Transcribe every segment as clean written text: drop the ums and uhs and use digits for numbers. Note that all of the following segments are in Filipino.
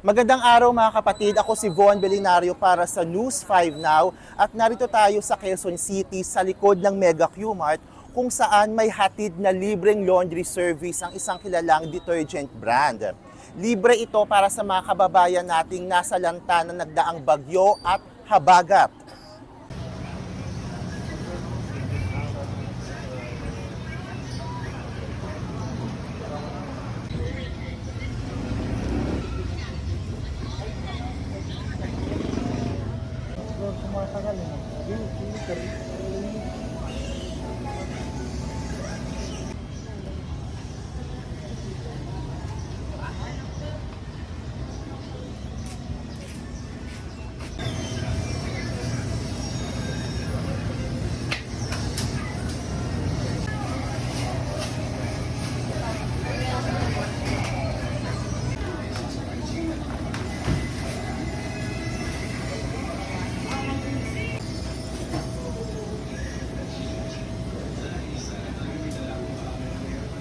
Magandang araw mga kapatid, ako si Von Belinario para sa News 5 Now at narito tayo sa Quezon City sa likod ng Mega Q-Mart kung saan may hatid na libreng laundry service ang isang kilalang detergent brand. Libre ito para sa mga kababayan nating nasa lanta na nagdaang bagyo at habagat.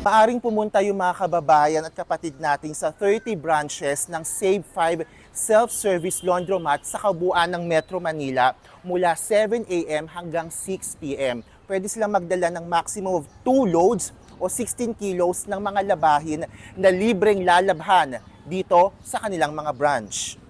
Maaring pumunta yung mga kababayan at kapatid natin sa 30 branches ng Save 5 self-service laundromat sa kabuuan ng Metro Manila mula 7 a.m. hanggang 6 p.m. Pwede silang magdala ng maximum of 2 loads o 16 kilos ng mga labahin na libreng lalabhan dito sa kanilang mga branch.